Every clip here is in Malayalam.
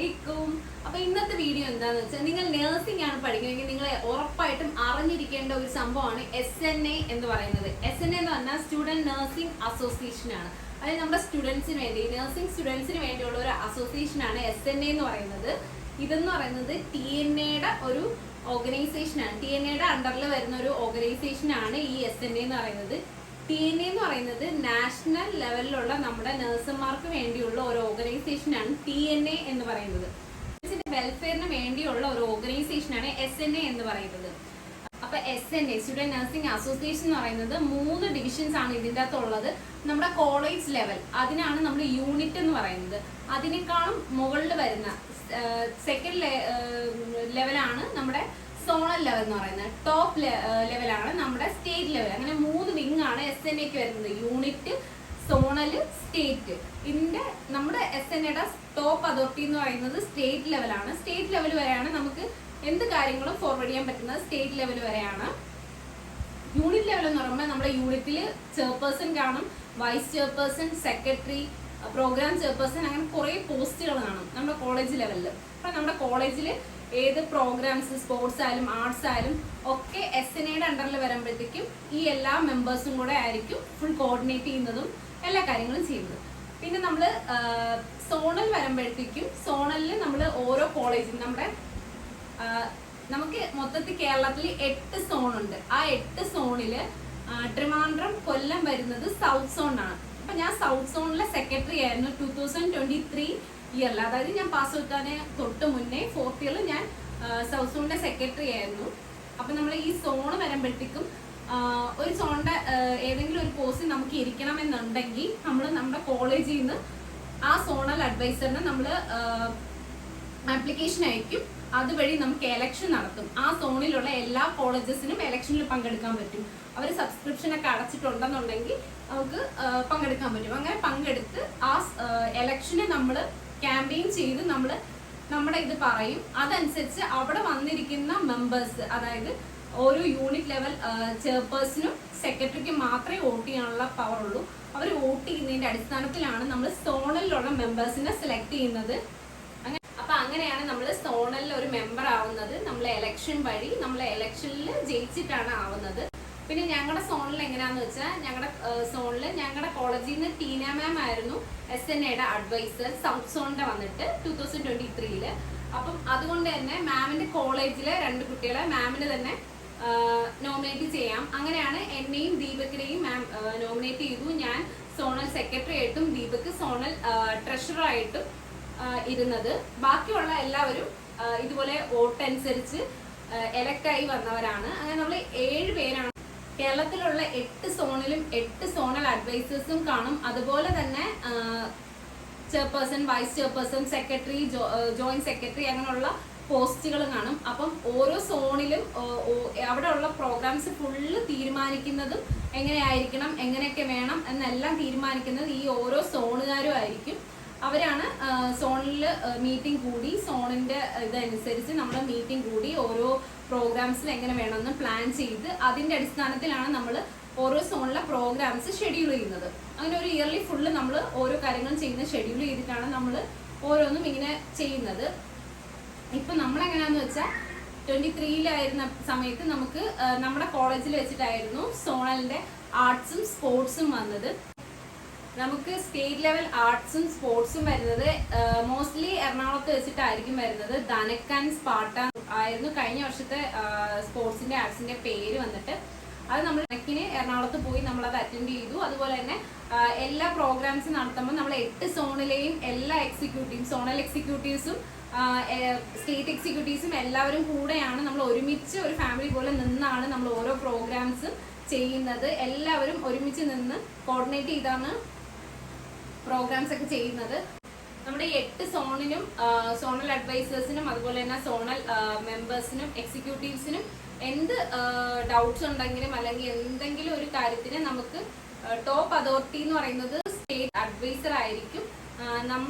അസ്സലാമലൈക്കും. അപ്പൊ ഇന്നത്തെ വീഡിയോ എന്താന്ന് വെച്ചാൽ, നിങ്ങൾ നഴ്സിംഗ് ആണ് പഠിക്കണമെങ്കിൽ നിങ്ങൾ ഉറപ്പായിട്ടും അറിഞ്ഞിരിക്കേണ്ട ഒരു സംഭവമാണ് SNA എന്ന് പറയുന്നത്. SNA എന്ന് പറഞ്ഞാൽ സ്റ്റുഡന്റ് നഴ്സിംഗ് അസോസിയേഷൻ ആണ്. അതായത് നമ്മുടെ സ്റ്റുഡൻസിന് വേണ്ടി, നഴ്സിംഗ് സ്റ്റുഡൻസിന് വേണ്ടിയുള്ള ഒരു അസോസിയേഷൻ ആണ് SNA എന്ന് പറയുന്നത്. ഇതെന്ന് പറയുന്നത് TNAയുടെ ഒരു ഓർഗനൈസേഷൻ ആണ്. TNAയുടെ അണ്ടറിൽ വരുന്ന ഒരു ഓർഗനൈസേഷൻ ആണ് ഈ SNA എന്ന് പറയുന്നത്. TNA എന്ന് പറയുന്നത് നാഷണൽ ലെവലിലുള്ള നമ്മുടെ നഴ്സുമാർക്ക് വേണ്ടിയുള്ള ഒരു ഓർഗനൈസേഷനാണ് TNA എന്ന് പറയുന്നത്. വെൽഫെയറിന് വേണ്ടിയുള്ള ഒരു ഓർഗനൈസേഷനാണ് SNA എന്ന് പറയുന്നത്. അപ്പൊ SNA സ്റ്റുഡന്റ് നഴ്സിംഗ് അസോസിയേഷൻ എന്ന് പറയുന്നത് 3 ഡിവിഷൻസ് ആണ് ഇതിൻ്റെ അകത്തുള്ളത്. നമ്മുടെ കോളേജ് ലെവൽ, അതിനാണ് നമ്മൾ യൂണിറ്റ് എന്ന് പറയുന്നത്. അതിനേക്കാളും മുകളിൽ വരുന്ന സെക്കൻഡ് ലെവലാണ് നമ്മുടെ സോണൽ ലെവൽ എന്ന് പറയുന്നത്. ടോപ്പ് ലെവലാണ് നമ്മുടെ സ്റ്റേറ്റ് ലെവൽ. അങ്ങനെ 3 വിങ് ആണ് SNAക്ക് വരുന്നത്: യൂണിറ്റ്, സോണല്, സ്റ്റേറ്റ്. ഇതിന്റെ നമ്മുടെ SNAയുടെ ടോപ്പ് അതോറിറ്റി എന്ന് പറയുന്നത് സ്റ്റേറ്റ് ലെവലാണ്. സ്റ്റേറ്റ് ലെവൽ വരെയാണ് നമുക്ക് എന്ത് കാര്യങ്ങളും ഫോർവേഡ് ചെയ്യാൻ പറ്റുന്നത്. സ്റ്റേറ്റ് ലെവൽ വരെയാണ്. യൂണിറ്റ് ലെവൽ എന്ന് പറയുമ്പോൾ നമ്മുടെ യൂണിറ്റിൽ ചെയർപേഴ്സൺ കാണും, vice chairperson, secretary, programme chairperson, അങ്ങനെ കുറേ പോസ്റ്റുകൾ കാണും നമ്മുടെ കോളേജ് ലെവലിൽ. അപ്പൊ നമ്മുടെ കോളേജിൽ ഏത് പ്രോഗ്രാംസ്, സ്പോർട്സ് ആയാലും ആർട്സ് ആയാലും ഒക്കെ SNAയുടെ അണ്ടറിൽ വരുമ്പോഴത്തേക്കും ഈ എല്ലാ മെമ്പേഴ്സും കൂടെ ആയിരിക്കും ഫുൾ കോർഡിനേറ്റ് ചെയ്യുന്നതും എല്ലാ കാര്യങ്ങളും ചെയ്യുന്നത്. പിന്നെ നമ്മൾ സോണൽ വരുമ്പോഴത്തേക്കും സോണലിൽ നമ്മൾ ഓരോ കോളേജിൽ നമുക്ക് മൊത്തത്തിൽ കേരളത്തിൽ 8 സോണുണ്ട്. ആ 8 സോണിൽ ട്രിവാൻഡ്രം, കൊല്ലം വരുന്നത് സൗത്ത് സോണാണ്. അപ്പൊ ഞാൻ സൗത്ത് സോണിലെ സെക്രട്ടറി ആയിരുന്നു 2023 ഇയറിൽ. അതായത് ഞാൻ പാസ് ഔട്ടാന് തൊട്ട് മുന്നേ 4th ഇയറിൽ ഞാൻ സൗത്ത് സോണിന്റെ സെക്രട്ടറി ആയിരുന്നു. അപ്പൊ നമ്മൾ ഈ സോണ് വരുമ്പോഴത്തേക്കും ഒരു സോണിന്റെ ഏതെങ്കിലും ഒരു പോസ്റ്റ് നമുക്ക് ഇരിക്കണമെന്നുണ്ടെങ്കിൽ നമ്മൾ നമ്മുടെ കോളേജിൽ നിന്ന് ആ സോണൽ അഡ്വൈസറിന് നമ്മൾ ആപ്ലിക്കേഷൻ അയക്കും. അതുവഴി നമുക്ക് എലക്ഷൻ നടത്തും. ആ സോണിലുള്ള എല്ലാ കോളേജസിനും എലക്ഷനിൽ പങ്കെടുക്കാൻ പറ്റും. അവർ സബ്സ്ക്രിപ്ഷനൊക്കെ അടച്ചിട്ടുണ്ടെന്നുണ്ടെങ്കിൽ നമുക്ക് പങ്കെടുക്കാൻ പറ്റും. അങ്ങനെ പങ്കെടുത്ത് ആ എലക്ഷന് നമ്മൾ ക്യാമ്പയിൻ ചെയ്ത് നമ്മൾ നമ്മുടെ ഇത് പറയും. അതനുസരിച്ച് അവിടെ വന്നിരിക്കുന്ന മെമ്പേഴ്സ്, അതായത് ഓരോ യൂണിറ്റ് ലെവൽ ചെയർപേഴ്സണും സെക്രട്ടറിക്കും മാത്രമേ വോട്ട് ചെയ്യാനുള്ള പവർ ഉള്ളൂ. അവർ വോട്ട് ചെയ്യുന്നതിന്റെ അടിസ്ഥാനത്തിലാണ് നമ്മൾ സോണലിലുള്ള മെമ്പേഴ്സിനെ സെലക്ട് ചെയ്യുന്നത്. അപ്പൊ അങ്ങനെയാണ് നമ്മൾ സോണലിൽ ഒരു മെമ്പർ ആവുന്നത്. നമ്മൾ എലക്ഷൻ വഴി, നമ്മൾ എലക്ഷനിൽ ജയിച്ചിട്ടാണ് ആവുന്നത്. പിന്നെ ഞങ്ങളുടെ സോണിൽ എങ്ങനെയാന്ന് വെച്ചാൽ, ഞങ്ങളുടെ സോണിൽ ഞങ്ങളുടെ കോളേജിൽ നിന്ന് ടീന മാം ആയിരുന്നു SNAയുടെ അഡ്വൈസർ സൗത്ത് സോണിന്റെ വന്നിട്ട് 2023. അപ്പം അതുകൊണ്ട് തന്നെ മാമിന്റെ കോളേജിലെ 2 കുട്ടികളെ മാമിന് തന്നെ നോമിനേറ്റ് ചെയ്യാം. അങ്ങനെയാണ് എന്നെയും ദീപകിനെയും മാം നോമിനേറ്റ് ചെയ്തു. ഞാൻ സോണൽ സെക്രട്ടറി ആയിട്ടും ദീപക് സോണൽ ട്രഷറർ ആയിട്ടും ഇരുന്നത്. ബാക്കിയുള്ള എല്ലാവരും ഇതുപോലെ വോട്ട് അനുസരിച്ച് എലക്ട് ആയി വന്നവരാണ്. അങ്ങനെ നമ്മൾ 7 പേരാണ്. കേരളത്തിലുള്ള 8 സോണിലും 8 സോണൽ അഡ്വൈസേഴ്സും കാണും. അതുപോലെ തന്നെ chairperson, vice chairperson, secretary, joint secretary, അങ്ങനെയുള്ള പോസ്റ്റുകൾ കാണും. അപ്പം ഓരോ സോണിലും അവിടെ ഉള്ള പ്രോഗ്രാംസ് ഫുള്ള് തീരുമാനിക്കുന്നതും എങ്ങനെയായിരിക്കണം, എങ്ങനെയൊക്കെ വേണം എന്നെല്ലാം തീരുമാനിക്കുന്നത് ഈ ഓരോ സോണുകാരും ആയിരിക്കും. അവരാണ് സോണിൽ മീറ്റിംഗ് കൂടി, സോണിന്റെ ഇതനുസരിച്ച് നമ്മൾ മീറ്റിംഗ് കൂടി ഓരോ പ്രോഗ്രാംസിൽ എങ്ങനെ വേണമെന്ന് പ്ലാൻ ചെയ്ത് അതിന്റെ അടിസ്ഥാനത്തിലാണ് നമ്മൾ ഓരോ സോണിലെ പ്രോഗ്രാംസ് ഷെഡ്യൂൾ ചെയ്യുന്നത്. അങ്ങനെ ഒരു ഇയർലി ഫുള്ള് നമ്മൾ ഓരോ കാര്യങ്ങളും ചെയ്യുന്ന ഷെഡ്യൂൾ ചെയ്തിട്ടാണ് നമ്മൾ ഓരോന്നും ഇങ്ങനെ ചെയ്യുന്നത്. ഇപ്പൊ നമ്മളെങ്ങനെയാന്ന് വെച്ചാൽ 23-ലായിരുന്ന സമയത്ത് നമുക്ക് നമ്മുടെ കോളേജിൽ വെച്ചിട്ടായിരുന്നു സോണലിന്റെ ആർട്സും സ്പോർട്സും വന്നത്. നമുക്ക് സ്റ്റേറ്റ് ലെവൽ ആർട്സും സ്പോർട്സും വരുന്നത് മോസ്റ്റ്ലി എറണാകുളത്ത് വെച്ചിട്ടായിരിക്കും വരുന്നത്. ധനക്കാൻ സ്പാർട്ട ആയിരുന്നു കഴിഞ്ഞ വർഷത്തെ സ്പോർട്സിന്റെ ആർട്സിന്റെ പേര് വന്നിട്ട്. അത് നമ്മൾ കണക്കിന് എറണാകുളത്ത് പോയി നമ്മളത് അറ്റൻഡ് ചെയ്തു. അതുപോലെ തന്നെ എല്ലാ പ്രോഗ്രാംസും നടത്തുമ്പോൾ നമ്മൾ 8 സോണിലെയും എല്ലാ എക്സിക്യൂട്ടീവും, സോണൽ എക്സിക്യൂട്ടീവ്സും സ്റ്റേറ്റ് എക്സിക്യൂട്ടീവ്സും എല്ലാവരും കൂടെയാണ് നമ്മൾ ഒരുമിച്ച് ഒരു ഫാമിലി പോലെ നിന്നാണ് നമ്മൾ ഓരോ പ്രോഗ്രാംസ് ചെയ്യുന്നത്. എല്ലാവരും ഒരുമിച്ച് നിന്ന് കോർഡിനേറ്റ് ചെയ്താണ് പ്രോഗ്രാംസ് ഒക്കെ ചെയ്യുന്നത്. നമ്മുടെ 8 സോണിനും സോണൽ അഡ്വൈസേഴ്സിനും അതുപോലെ തന്നെ സോണൽ മെമ്പേഴ്സിനും എക്സിക്യൂട്ടീവ്സിനും എന്ത് ഡൗട്ട്സ് ഉണ്ടെങ്കിലും അല്ലെങ്കിൽ എന്തെങ്കിലും ഒരു കാര്യത്തിന് നമുക്ക് ടോപ്പ് അതോറിറ്റി എന്ന് പറയുന്നത് സ്റ്റേറ്റ് അഡ്വൈസർ ആയിരിക്കും.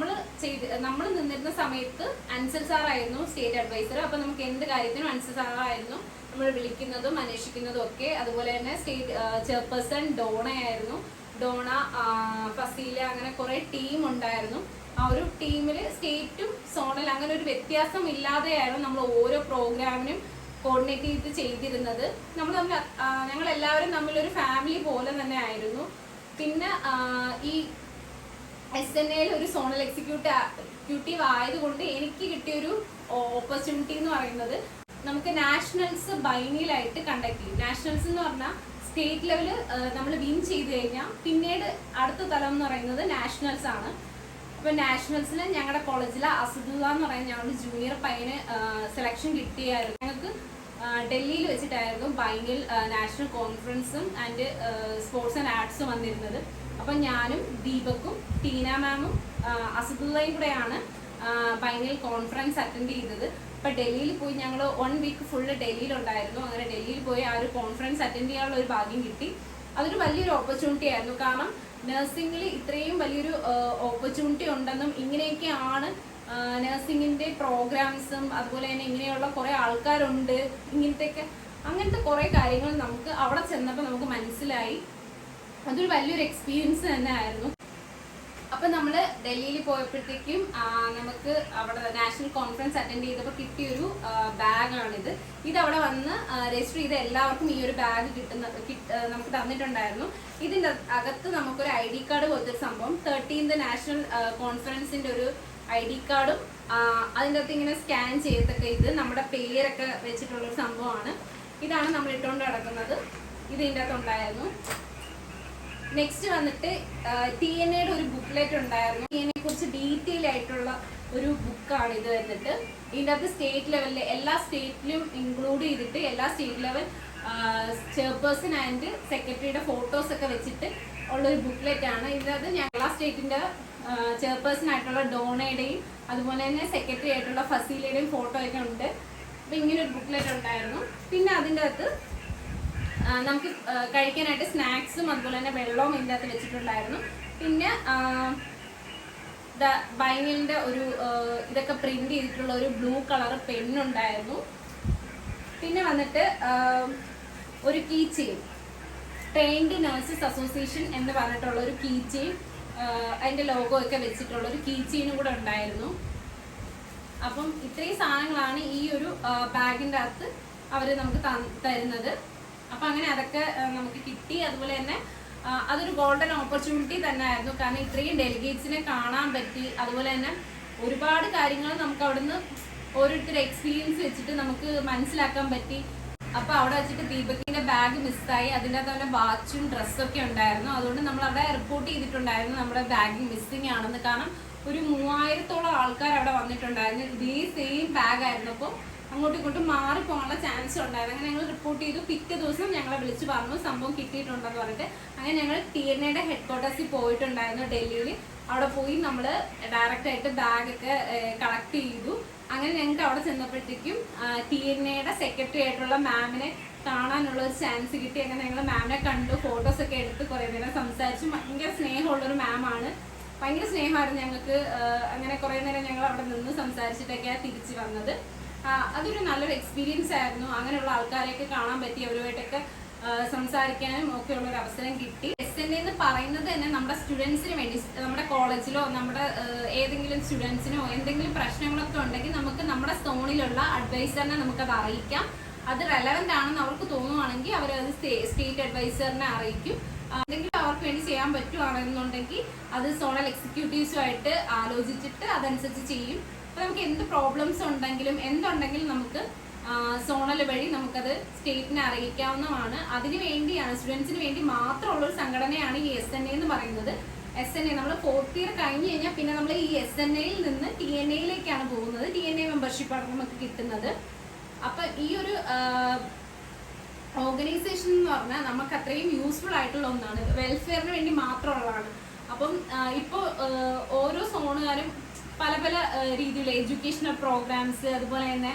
നമ്മൾ നിന്നിരുന്ന സമയത്ത് അൻസർ സാറായിരുന്നു സ്റ്റേറ്റ് അഡ്വൈസർ. അപ്പൊ നമുക്ക് എന്ത് കാര്യത്തിനും അൻസർ സാറായിരുന്നു നമ്മൾ വിളിക്കുന്നതും അന്വേഷിക്കുന്നതും ഒക്കെ. അതുപോലെ തന്നെ സ്റ്റേറ്റ് ചെയർപേഴ്സൺ ഡോണ ആയിരുന്നു. ഡോണ, ഫസീല, അങ്ങനെ കുറെ ടീം ഉണ്ടായിരുന്നു. ആ ഒരു ടീമിൽ സ്റ്റേറ്റും സോണൽ അങ്ങനെ ഒരു വ്യത്യാസം ഇല്ലാതെയായിരുന്നു നമ്മൾ ഓരോ പ്രോഗ്രാമിനും കോർഡിനേറ്റ് ചെയ്ത് ചെയ്തിരുന്നത്. ഞങ്ങൾ എല്ലാവരും തമ്മിലൊരു ഫാമിലി പോലെ തന്നെ ആയിരുന്നു. പിന്നെ ഈ SNAയിൽ ഒരു സോണൽ എക്സിക്യൂട്ടീവ് ആയതുകൊണ്ട് എനിക്ക് കിട്ടിയൊരു ഓപ്പർച്യൂണിറ്റി എന്ന് പറയുന്നത് നമുക്ക് നാഷണൽസ് ബൈനിയലായിട്ട് കണ്ടക്ട് ചെയ്യും. നാഷണൽസ് എന്ന് പറഞ്ഞാൽ സ്റ്റേറ്റ് ലെവല് നമ്മൾ വിൻ ചെയ്ത് കഴിഞ്ഞാൽ പിന്നീട് അടുത്ത തലം എന്ന് പറയുന്നത് നാഷണൽസ് ആണ്. അപ്പോൾ നാഷണൽസിൽ ഞങ്ങളുടെ കോളേജിലെ അസദുല്ല എന്ന് പറയുന്ന ഞങ്ങളുടെ ജൂനിയർ പയ്യന് സെലക്ഷൻ കിട്ടിയായിരുന്നു. ഞങ്ങൾക്ക് ഡൽഹിയിൽ വെച്ചിട്ടായിരുന്നു ബൈനിയൽ നാഷണൽ കോൺഫറൻസും ആൻഡ് സ്പോർട്സ് ആൻഡ് ആർട്സും വന്നിരുന്നത്. അപ്പം ഞാനും ദീപക്കും ടീന മാമും അസദുല്ലയും കൂടെയാണ് ബൈനിയൽ കോൺഫറൻസ് അറ്റൻഡ് ചെയ്തത്. അപ്പോൾ ഡൽഹിയിൽ പോയി ഞങ്ങൾ 1 വീക്ക് ഫുള്ള് ഡൽഹിയിലുണ്ടായിരുന്നു. അങ്ങനെ ഡൽഹിയിൽ പോയി ആ ഒരു കോൺഫറൻസ് അറ്റൻഡ് ചെയ്യാനുള്ള ഒരു ഭാഗ്യം കിട്ടി. അതൊരു വലിയൊരു ഓപ്പർച്യൂണിറ്റി ആയിരുന്നു. കാരണം നഴ്സിംഗിൽ ഇത്രയും വലിയൊരു ഓപ്പർച്യൂണിറ്റി ഉണ്ടെന്നും ഇങ്ങനെയൊക്കെയാണ് നഴ്സിംഗിൻ്റെ പ്രോഗ്രാംസും അതുപോലെ തന്നെ ഇങ്ങനെയുള്ള കുറേ ആൾക്കാരുണ്ട്, അങ്ങനത്തെ കുറേ കാര്യങ്ങൾ നമുക്ക് അവിടെ ചെന്നപ്പോൾ നമുക്ക് മനസ്സിലായി. അതൊരു വലിയൊരു എക്സ്പീരിയൻസ് തന്നെ ആയിരുന്നു. അപ്പം നമ്മൾ ഡൽഹിയിൽ പോയപ്പോഴത്തേക്കും നമുക്ക് അവിടെ നാഷണൽ കോൺഫറൻസ് അറ്റൻഡ് ചെയ്തപ്പോൾ കിട്ടിയൊരു ബാഗാണിത്. ഇതവിടെ വന്ന് രജിസ്റ്റർ ചെയ്ത എല്ലാവർക്കും ഈ ഒരു ബാഗ് നമുക്ക് തന്നിട്ടുണ്ടായിരുന്നു. ഇതിൻ്റെ അകത്ത് നമുക്കൊരു ID കാർഡ് പോലത്തെ സംഭവം 13th നാഷണൽ കോൺഫറൻസിൻ്റെ ഒരു ID കാർഡും അതിൻ്റെ അകത്ത് ഇങ്ങനെ സ്കാൻ ചെയ്തൊക്കെ ഇത് നമ്മുടെ പേരൊക്കെ വെച്ചിട്ടുള്ളൊരു സംഭവമാണ്. ഇതാണ് നമ്മൾ ഇട്ടുകൊണ്ട് നടക്കുന്നത്. ഇത് ഇതിൻ്റെ അകത്തുണ്ടായിരുന്നു. നെക്സ്റ്റ് വന്നിട്ട് TNAയുടെ ഒരു ബുക്ക്ലെറ്റ് ഉണ്ടായിരുന്നു. TNA കുറിച്ച് ഡീറ്റെയിൽ ആയിട്ടുള്ള ഒരു ബുക്കാണ് ഇത് വന്നിട്ട്. ഇതിൻ്റെ അകത്ത് സ്റ്റേറ്റ് ലെവലിൽ എല്ലാ സ്റ്റേറ്റിലും ഇൻക്ലൂഡ് ചെയ്തിട്ട് എല്ലാ സ്റ്റേറ്റ് ലെവൽ ചെയർപേഴ്സൺ ആൻഡ് സെക്രട്ടറിയുടെ ഫോട്ടോസ് ഒക്കെ വെച്ചിട്ട് ഉള്ളൊരു ബുക്ക്ലെറ്റ് ആണ്. ഇതിനകത്ത് ഞങ്ങളാ സ്റ്റേറ്റിൻ്റെ ചെയർപേഴ്സൺ ആയിട്ടുള്ള ഡോണയുടെയും അതുപോലെ തന്നെ സെക്രട്ടറി ആയിട്ടുള്ള ഫസീലയുടെയും ഫോട്ടോ ഒക്കെ ഉണ്ട്. അപ്പോൾ ഇങ്ങനൊരു ബുക്ക്ലെറ്റ് ഉണ്ടായിരുന്നു. പിന്നെ അതിൻ്റെ അകത്ത് നമുക്ക് കഴിക്കാനായിട്ട് സ്നാക്സും അതുപോലെ തന്നെ വെള്ളവും ഇതിൻ്റെ അകത്ത് വെച്ചിട്ടുണ്ടായിരുന്നു. പിന്നെ ബൈനിയലിൻ്റെ ഒരു ഇതൊക്കെ പ്രിന്റ് ചെയ്തിട്ടുള്ള ഒരു ബ്ലൂ കളർ പെണ്ണുണ്ടായിരുന്നു. പിന്നെ വന്നിട്ട് ഒരു key chain, trained nurses association എന്ന് പറഞ്ഞിട്ടുള്ള ഒരു കീ ചെയിൻ, അതിൻ്റെ ലോഗോ ഒക്കെ വെച്ചിട്ടുള്ള ഒരു കീ ചെയിനും കൂടെ ഉണ്ടായിരുന്നു. അപ്പം ഇത്രയും സാധനങ്ങളാണ് ഈ ഒരു ബാഗിൻ്റെ അകത്ത് അവർ നമുക്ക് തരുന്നത്. അപ്പം അങ്ങനെ അതൊക്കെ നമുക്ക് കിട്ടി. അതുപോലെ തന്നെ അതൊരു ഗോൾഡൻ ഓപ്പർച്യൂണിറ്റി തന്നെ ആയിരുന്നു. കാരണം ഇത്രയും ഡെലിഗേറ്റ്സിനെ കാണാൻ പറ്റി. അതുപോലെ തന്നെ ഒരുപാട് കാര്യങ്ങൾ നമുക്ക് അവിടുന്ന് ഓരോരുത്തരുടെ എക്സ്പീരിയൻസ് വെച്ചിട്ട് നമുക്ക് മനസ്സിലാക്കാൻ പറ്റി. അപ്പോൾ അവിടെ വെച്ചിട്ട് ദീപകിൻ്റെ ബാഗ് മിസ്സായി. അതിൻ്റെ അകത്ത് അവൻ്റെ വാച്ചും ഡ്രസ്സൊക്കെ ഉണ്ടായിരുന്നു. അതുകൊണ്ട് നമ്മൾ അവിടെ റിപ്പോർട്ട് ചെയ്തിട്ടുണ്ടായിരുന്നു നമ്മുടെ ബാഗ് മിസ്സിങ് ആണെന്ന്. കാരണം ഒരു 3000-ഓളം ആൾക്കാർ അവിടെ വന്നിട്ടുണ്ടായിരുന്നു. ഇതേ സെയിം ബാഗായിരുന്നു. അപ്പോൾ അങ്ങോട്ടും ഇങ്ങോട്ടും മാറിപ്പോകാനുള്ള ചാൻസ് ഉണ്ടായിരുന്നു. അങ്ങനെ ഞങ്ങൾ റിപ്പോർട്ട് ചെയ്തു. പിറ്റേ ദിവസം ഞങ്ങളെ വിളിച്ച് പറഞ്ഞു സംഭവം കിട്ടിയിട്ടുണ്ടെന്ന് പറഞ്ഞിട്ട്. അങ്ങനെ ഞങ്ങൾ TNAയുടെ ഹെഡ്ക്വാർട്ടേഴ്സിൽ പോയിട്ടുണ്ടായിരുന്നു ഡൽഹിയിൽ. അവിടെ പോയി നമ്മൾ ഡയറക്റ്റായിട്ട് ബാഗൊക്കെ കളക്ട് ചെയ്തു. അങ്ങനെ ഞങ്ങൾക്ക് അവിടെ ചെന്നപ്പോഴത്തേക്കും TNAയുടെ സെക്രട്ടറി ആയിട്ടുള്ള മാമിനെ കാണാനുള്ള ഒരു ചാൻസ് കിട്ടി. അങ്ങനെ ഞങ്ങൾ മാമിനെ കണ്ടു, ഫോട്ടോസൊക്കെ എടുത്ത് കുറേ നേരം സംസാരിച്ചു. ഭയങ്കര സ്നേഹമുള്ളൊരു മാമാണ്, ഭയങ്കര സ്നേഹമായിരുന്നു ഞങ്ങൾക്ക്. അങ്ങനെ കുറേ നേരം ഞങ്ങൾ അവിടെ നിന്ന് സംസാരിച്ചിട്ടൊക്കെയാണ് തിരിച്ച് വന്നത്. അതൊരു നല്ലൊരു എക്സ്പീരിയൻസ് ആയിരുന്നു. അങ്ങനെയുള്ള ആൾക്കാരെയൊക്കെ കാണാൻ പറ്റി, അവരുമായിട്ടൊക്കെ സംസാരിക്കാനും ഒക്കെ ഉള്ളൊരു അവസരം കിട്ടി. SNA എന്ന് പറയുന്നത് തന്നെ നമ്മുടെ സ്റ്റുഡൻസിന് വേണ്ടി, നമ്മുടെ കോളേജിലോ നമ്മുടെ ഏതെങ്കിലും സ്റ്റുഡൻസിനോ എന്തെങ്കിലും പ്രശ്നങ്ങളൊക്കെ ഉണ്ടെങ്കിൽ നമുക്ക് നമ്മുടെ സോണിലുള്ള അഡ്വൈസറിനെ നമുക്കത് അറിയിക്കാം. അത് റെലവൻ്റ് ആണെന്ന് അവർക്ക് തോന്നുവാണെങ്കിൽ അവരത് സ്റ്റേറ്റ് അഡ്വൈസറിനെ അറിയിക്കും. എന്തെങ്കിലും അവർക്ക് വേണ്ടി ചെയ്യാൻ പറ്റുവാണെന്നുണ്ടെങ്കിൽ അത് സോണൽ എക്സിക്യൂട്ടീവ്സുമായിട്ട് ആലോചിച്ചിട്ട് അതനുസരിച്ച് ചെയ്യും. അപ്പോൾ നമുക്ക് എന്ത് പ്രോബ്ലംസ് ഉണ്ടെങ്കിലും എന്തുണ്ടെങ്കിലും നമുക്ക് സോണൽ വഴി നമുക്കത് സ്റ്റേറ്റിനെ അറിയിക്കാവുന്നതാണ്. അതിന് വേണ്ടിയാണ്, സ്റ്റുഡൻസിന് വേണ്ടി മാത്രമുള്ളൊരു സംഘടനയാണ് ഈ SNA എന്ന് പറയുന്നത്. SNA നമ്മൾ 4th ഇയർ കഴിഞ്ഞ് കഴിഞ്ഞാൽ പിന്നെ നമ്മൾ ഈ SNAയിൽ നിന്ന് TNAയിലേക്കാണ് പോകുന്നത്. TNA മെമ്പർഷിപ്പാണ് നമുക്ക് കിട്ടുന്നത്. അപ്പം ഈ ഒരു ഓർഗനൈസേഷൻ എന്ന് പറഞ്ഞാൽ നമുക്ക് അത്രയും യൂസ്ഫുൾ ആയിട്ടുള്ള ഒന്നാണ്, വെൽഫെയറിന് വേണ്ടി മാത്രമുള്ളതാണ്. അപ്പം ഇപ്പോൾ ഓരോ സോണുകാരും പല പല രീതിയിലുള്ള എഡ്യൂക്കേഷണൽ പ്രോഗ്രാംസ്, അതുപോലെ തന്നെ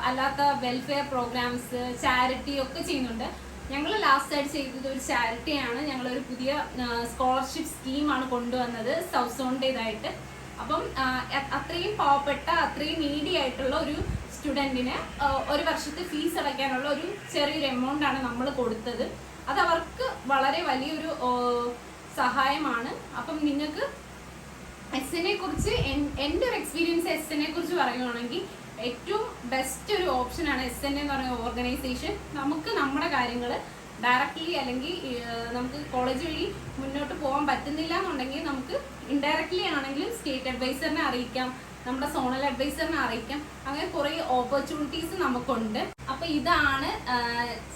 അല്ലാത്ത വെൽഫെയർ പ്രോഗ്രാംസ്, ചാരിറ്റി ഒക്കെ ചെയ്യുന്നുണ്ട്. ഞങ്ങൾ ലാസ്റ്റ് ആയിട്ട് ചെയ്തത് ഒരു ചാരിറ്റിയാണ്. ഞങ്ങളൊരു പുതിയ സ്കോളർഷിപ്പ് സ്കീമാണ് കൊണ്ടുവന്നത് സൗത്ത് സോണിൻ്റെതായിട്ട്. അപ്പം അത്രയും പാവപ്പെട്ട, അത്രയും നീഡി ആയിട്ടുള്ള ഒരു സ്റ്റുഡൻറ്റിന് ഒരു വർഷത്തെ ഫീസ് അടയ്ക്കാനുള്ള ഒരു ചെറിയൊരു എമൗണ്ടാണ് നമ്മൾ കൊടുത്തത്. അത് അവർക്ക് വളരെ വലിയൊരു സഹായമാണ്. അപ്പം നിങ്ങൾക്ക് SNA കുറിച്ച് എൻ്റെ ഒരു എക്സ്പീരിയൻസ് SNA കുറിച്ച് പറയുവാണെങ്കിൽ ഏറ്റവും ബെസ്റ്റ് ഒരു ഓപ്ഷനാണ് SNA എന്ന് പറയുന്ന ഓർഗനൈസേഷൻ. നമുക്ക് നമ്മുടെ കാര്യങ്ങൾ ഡയറക്റ്റ്ലി അല്ലെങ്കിൽ നമുക്ക് കോളേജ് വഴി മുന്നോട്ട് പോകാൻ പറ്റുന്നില്ല എന്നുണ്ടെങ്കിൽ നമുക്ക് ഇൻഡയറക്റ്റ്ലി ആണെങ്കിലും സ്റ്റേറ്റ് അഡ്വൈസറിനെ അറിയിക്കാം, നമ്മുടെ സോണൽ അഡ്വൈസറിനെ അറിയിക്കാം. അങ്ങനെ കുറേ ഓപ്പർച്യൂണിറ്റീസ് നമുക്കുണ്ട്. അപ്പോൾ ഇതാണ്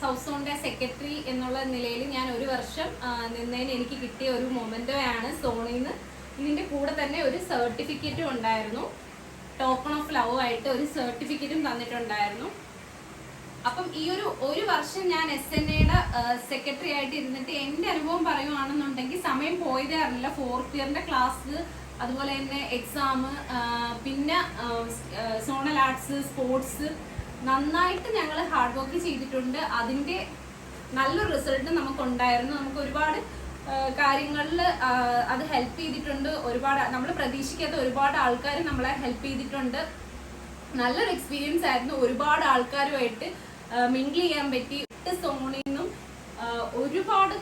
സൗത്ത് സോണിൻ്റെ സെക്രട്ടറി എന്നുള്ള നിലയിൽ ഞാൻ ഒരു വർഷം നിന്നതിന് എനിക്ക് കിട്ടിയ ഒരു മൊമെൻറ്റോയാണ് സോണിൽ നിന്ന്. ഇതിൻ്റെ കൂടെ തന്നെ ഒരു സർട്ടിഫിക്കറ്റും ഉണ്ടായിരുന്നു, ടോക്കൺ ഓഫ് ലവ് ആയിട്ട് ഒരു സർട്ടിഫിക്കറ്റും തന്നിട്ടുണ്ടായിരുന്നു. അപ്പം ഈ ഒരു വർഷം ഞാൻ SNAയുടെ സെക്രട്ടറി ആയിട്ട് ഇരുന്നിട്ട് എൻ്റെ അനുഭവം പറയുവാണെന്നുണ്ടെങ്കിൽ സമയം പോയതേ അറിയില്ല. 4th ഇയറിൻ്റെ ക്ലാസ്, അതുപോലെ തന്നെ എക്സാം, പിന്നെ സോണൽ ആർട്സ്, സ്പോർട്സ് നന്നായിട്ട് ഞങ്ങൾ ഹാർഡ് വർക്ക് ചെയ്തിട്ടുണ്ട്. അതിൻ്റെ നല്ലൊരു റിസൾട്ട് നമുക്കുണ്ടായിരുന്നു. നമുക്ക് ഒരുപാട് കാര്യങ്ങളിൽ അത് ഹെൽപ്പ് ചെയ്തിട്ടുണ്ട്. ഒരുപാട് നമ്മൾ പ്രതീക്ഷിക്കാത്ത ഒരുപാട് ആൾക്കാർ നമ്മളെ ഹെൽപ്പ് ചെയ്തിട്ടുണ്ട്. നല്ലൊരു എക്സ്പീരിയൻസ് ആയിരുന്നു. ഒരുപാട് ആൾക്കാരുമായിട്ട് മിങ്കിൾ ചെയ്യാൻ പറ്റി. 8 സോണിൽ നിന്നും ഒരുപാട്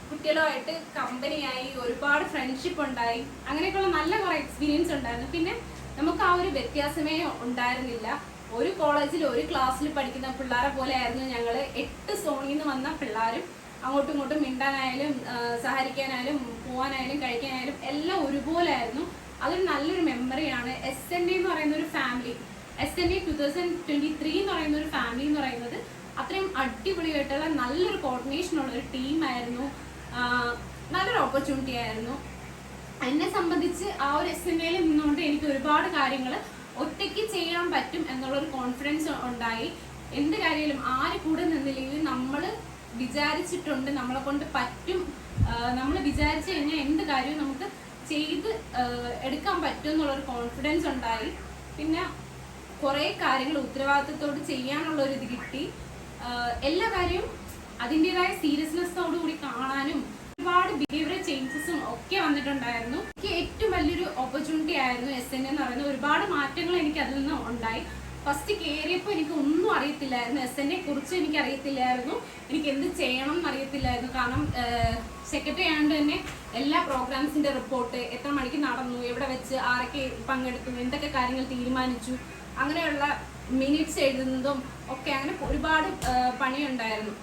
കുട്ടികളുമായിട്ട് കമ്പനിയായി, ഒരുപാട് ഫ്രണ്ട്ഷിപ്പ് ഉണ്ടായി. അങ്ങനെയൊക്കെയുള്ള നല്ല കുറേ എക്സ്പീരിയൻസ് ഉണ്ടായിരുന്നു. പിന്നെ നമുക്ക് ആ ഒരു വ്യത്യാസമേ ഉണ്ടായിരുന്നില്ല. ഒരു കോളേജിൽ ഒരു ക്ലാസ്സിൽ പഠിക്കുന്ന പിള്ളേരെ പോലെ ആയിരുന്നു ഞങ്ങൾ. 8 സോണിൽ നിന്ന് വന്ന പിള്ളേരും അങ്ങോട്ടും ഇങ്ങോട്ടും മിണ്ടാനായാലും സഹകരിക്കാനായാലും പോകാനായാലും കഴിക്കാനായാലും എല്ലാം ഒരുപോലെ ആയിരുന്നു. അതൊരു നല്ലൊരു മെമ്മറിയാണ്. SNA എന്ന് പറയുന്ന ഒരു ഫാമിലി, SNA 2023 എന്ന് പറയുന്ന ഒരു ഫാമിലി എന്ന് പറയുന്നത് അത്രയും അടിപൊളിയായിട്ടുള്ള നല്ലൊരു കോർഡിനേഷൻ ഉള്ള ഒരു ടീമായിരുന്നു. നല്ലൊരു ഓപ്പർച്യൂണിറ്റി ആയിരുന്നു. എന്നെ സംബന്ധിച്ച് ആ ഒരു SNAയിൽ നിന്നുകൊണ്ട് എനിക്ക് ഒരുപാട് കാര്യങ്ങൾ ഒറ്റയ്ക്ക് ചെയ്യാൻ പറ്റും എന്നുള്ളൊരു കോൺഫിഡൻസ് ഉണ്ടായി. എന്ത് കാര്യത്തിലും ആര് കൂടെ നിന്നില്ലെങ്കിലും നമ്മൾ വിചാരിച്ചിട്ടുണ്ട്, നമ്മളെ കൊണ്ട് പറ്റും, നമ്മൾ വിചാരിച്ചു കഴിഞ്ഞാൽ എന്ത് കാര്യവും നമുക്ക് ചെയ്ത് എടുക്കാൻ പറ്റും എന്നുള്ളൊരു കോൺഫിഡൻസ് ഉണ്ടായി. പിന്നെ കുറേ കാര്യങ്ങൾ ഉത്തരവാദിത്തത്തോട് ചെയ്യാനുള്ളൊരു ഇത് കിട്ടി. എല്ലാ കാര്യവും അതിൻ്റെതായ സീരിയസ്നെസ്സോടുകൂടി കാണാനും ഒരുപാട് ബിഹേവിയർ ചേഞ്ചസും ഒക്കെ വന്നിട്ടുണ്ടായിരുന്നു. എനിക്ക് ഏറ്റവും വലിയൊരു ഓപ്പർച്യൂണിറ്റി ആയിരുന്നു SNA എന്ന് പറയുന്നത്. ഒരുപാട് മാറ്റങ്ങൾ എനിക്ക് അതിൽ നിന്ന് ഉണ്ടായി. ഫസ്റ്റ് കയറിയപ്പോൾ എനിക്ക് ഒന്നും അറിയത്തില്ലായിരുന്നു, SNA കുറിച്ച് എനിക്ക് അറിയത്തില്ലായിരുന്നു, എനിക്ക് എന്ത് ചെയ്യണം എന്ന് അറിയത്തില്ലായിരുന്നു. കാരണം സെക്രട്ടറി ആയതുകൊണ്ട് തന്നെ എല്ലാ പ്രോഗ്രാംസിൻ്റെ റിപ്പോർട്ട്, എത്ര മണിക്ക് നടന്നു, എവിടെ വെച്ച് ആരൊക്കെ പങ്കെടുത്തു, എന്തൊക്കെ കാര്യങ്ങൾ തീരുമാനിച്ചു, അങ്ങനെയുള്ള മിനിറ്റ്സ് എഴുതുന്നതും ഒക്കെ അങ്ങനെ ഒരുപാട് പണിയുണ്ടായിരുന്നു.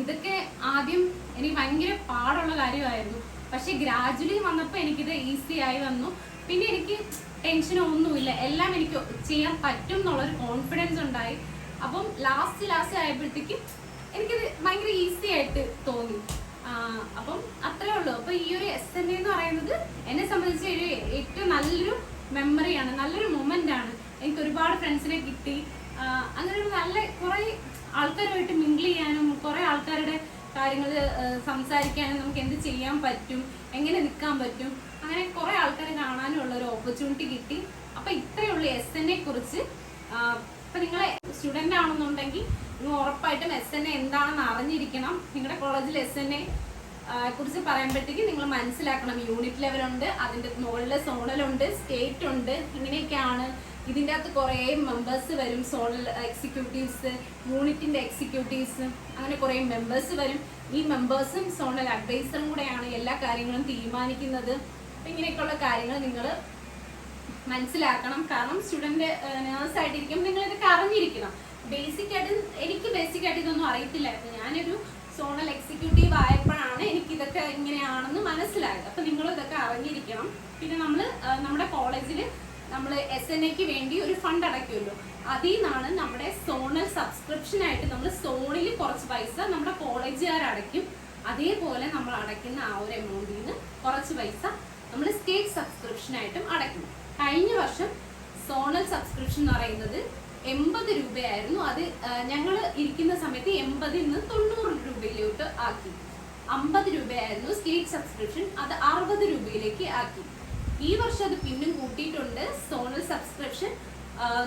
ഇതൊക്കെ ആദ്യം എനിക്ക് ഭയങ്കര പാടുള്ള കാര്യമായിരുന്നു. പക്ഷെ ഗ്രാജുവലി വന്നപ്പോൾ എനിക്കിത് ഈസി ആയി വന്നു. പിന്നെ എനിക്ക് ടെൻഷനോ ഒന്നുമില്ല, എല്ലാം എനിക്ക് ചെയ്യാൻ പറ്റും എന്നുള്ളൊരു കോൺഫിഡൻസ് ഉണ്ടായി. അപ്പം ലാസ്റ്റ് ആയപ്പോഴത്തേക്കും എനിക്കിത് ഭയങ്കര ഈസി ആയിട്ട് തോന്നി. അപ്പം അത്രേ ഉള്ളൂ. അപ്പോൾ ഈ ഒരു SNA എന്ന് പറയുന്നത് എന്നെ സംബന്ധിച്ച് ഒരു ഏറ്റവും നല്ലൊരു മെമ്മറിയാണ്, നല്ലൊരു മൊമെൻ്റ് ആണ്. എനിക്ക് ഒരുപാട് ഫ്രണ്ട്സിനെ കിട്ടി. അങ്ങനെ ഒരു നല്ല കുറേ ആൾക്കാരുമായിട്ട് മിങ്കിൾ ചെയ്യാനും കുറേ ആൾക്കാരുടെ കാര്യങ്ങൾ സംസാരിക്കാനും നമുക്ക് എന്ത് ചെയ്യാൻ പറ്റും, എങ്ങനെ നിൽക്കാൻ പറ്റും, അങ്ങനെ കുറേ ആൾക്കാരെ കാണാനും ഉള്ളൊരു ഓപ്പർച്യൂണിറ്റി കിട്ടി. അപ്പോൾ ഇത്രയേ ഉള്ളൂ SNA കുറിച്ച്. ഇപ്പം നിങ്ങൾ സ്റ്റുഡൻ്റ് ആണെന്നുണ്ടെങ്കിൽ നിങ്ങൾ ഉറപ്പായിട്ടും SNA എന്താണെന്ന് അറിഞ്ഞിരിക്കണം. നിങ്ങളുടെ കോളേജിൽ SNA കുറിച്ച് പറയുമ്പോഴത്തേക്ക് നിങ്ങൾ മനസ്സിലാക്കണം. യൂണിറ്റ് ലെവലുണ്ട്, അതിൻ്റെ മുകളിൽ സോണലുണ്ട്, സ്റ്റേറ്റ് ഉണ്ട്, ഇങ്ങനെയൊക്കെയാണ്. ഇതിൻ്റെ അകത്ത് കുറേ മെമ്പേഴ്സ് വരും, സോണൽ എക്സിക്യൂട്ടീവ്സ്, യൂണിറ്റിൻ്റെ എക്സിക്യൂട്ടീവ്സ്, അങ്ങനെ കുറേ മെമ്പേഴ്സ് വരും. ഈ മെമ്പേഴ്സും സോണൽ അഡ്വൈസറും കൂടെയാണ് എല്ലാ കാര്യങ്ങളും തീരുമാനിക്കുന്നത്. അപ്പം ഇങ്ങനെയൊക്കെയുള്ള കാര്യങ്ങൾ നിങ്ങൾ മനസ്സിലാക്കണം. കാരണം സ്റ്റുഡൻറ്റ് നേഴ്സായിട്ടിരിക്കും നിങ്ങളിതൊക്കെ അറിഞ്ഞിരിക്കണം. എനിക്ക് ബേസിക്കായിട്ട് ഇതൊന്നും അറിയത്തില്ലായിരുന്നു. ഞാനൊരു സോണൽ എക്സിക്യൂട്ടീവ് ആയപ്പോഴാണ് എനിക്കിതൊക്കെ ഇങ്ങനെയാണെന്ന് മനസ്സിലായത്. അപ്പം നിങ്ങളിതൊക്കെ അറിഞ്ഞിരിക്കണം. പിന്നെ നമ്മുടെ കോളേജിൽ നമ്മൾ SNAക്ക് വേണ്ടി ഒരു ഫണ്ട് അടയ്ക്കുമല്ലോ, അതിൽ നിന്നാണ് നമ്മുടെ സോണൽ സബ്സ്ക്രിപ്ഷനായിട്ട് നമ്മൾ സോണിൽ കുറച്ച് പൈസ നമ്മുടെ കോളേജുകാർ അടയ്ക്കും. അതേപോലെ നമ്മൾ അടയ്ക്കുന്ന ആ ഒരു എമൗണ്ടിൽ നിന്ന് കുറച്ച് പൈസ നമ്മൾ സ്റ്റേറ്റ് സബ്സ്ക്രിപ്ഷനായിട്ടും അടയ്ക്കും. കഴിഞ്ഞ വർഷം സോണൽ സബ്സ്ക്രിപ്ഷൻ എന്ന് പറയുന്നത് 80 രൂപയായിരുന്നു. അത് ഞങ്ങൾ ഇരിക്കുന്ന സമയത്ത് 80-ൽ നിന്ന് 90 രൂപയിലോട്ട് ആക്കി. 50 രൂപയായിരുന്നു സ്റ്റേറ്റ് സബ്സ്ക്രിപ്ഷൻ, അത് 60 രൂപയിലേക്ക് ആക്കി. ഈ വർഷം അത് പിന്നും കൂട്ടിയിട്ടുണ്ട്. സോണൽ സബ്സ്ക്രിപ്ഷൻ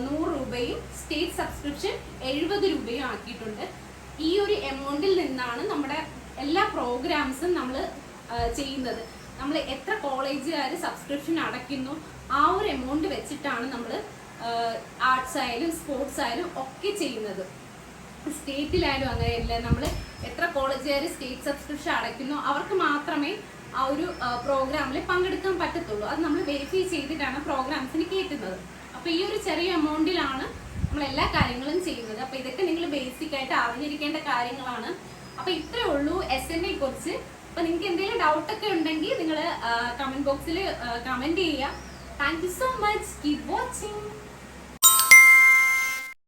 100 രൂപയും സ്റ്റേറ്റ് സബ്സ്ക്രിപ്ഷൻ 70 രൂപയും ആക്കിയിട്ടുണ്ട്. ഈ ഒരു എമൗണ്ടിൽ നിന്നാണ് നമ്മുടെ എല്ലാ പ്രോഗ്രാംസും നമ്മൾ ചെയ്യുന്നത്. നമ്മൾ എത്ര കോളേജുകാർ സബ്സ്ക്രിപ്ഷൻ അടയ്ക്കുന്നു ആ ഒരു എമൗണ്ട് വെച്ചിട്ടാണ് നമ്മൾ ആർട്സ് ആയാലും സ്പോർട്സ് ആയാലും ഒക്കെ ചെയ്യുന്നത്. സ്റ്റേറ്റിലായാലും അങ്ങനെയല്ല, നമ്മൾ എത്ര കോളേജുകാർ സ്റ്റേറ്റ് സബ്സ്ക്രിപ്ഷൻ അടയ്ക്കുന്നു അവർക്ക് മാത്രമേ ആ ഒരു പ്രോഗ്രാമിൽ പങ്കെടുക്കാൻ പറ്റത്തുള്ളൂ. അത് നമ്മൾ വെരിഫൈ ചെയ്തിട്ടാണ് പ്രോഗ്രാംസിന് കയറ്റുന്നത്. അപ്പോൾ ഈ ഒരു ചെറിയ എമൗണ്ടിലാണ് നമ്മൾ എല്ലാ കാര്യങ്ങളും ചെയ്യുന്നത്. അപ്പോൾ ഇതൊക്കെ നിങ്ങൾ ബേസിക് ആയിട്ട് അറിഞ്ഞിരിക്കേണ്ട കാര്യങ്ങളാണ്. അപ്പോൾ ഇത്രേ ഉള്ളൂ SNA കുറിച്ച്. അപ്പോൾ നിങ്ങൾക്ക് എന്തെങ്കിലും ഡൗട്ടൊക്കെ ഉണ്ടെങ്കിൽ നിങ്ങൾ കമന്റ് ബോക്സിൽ കമന്റ് ചെയ്യുക. Thank you so much. Keep watching.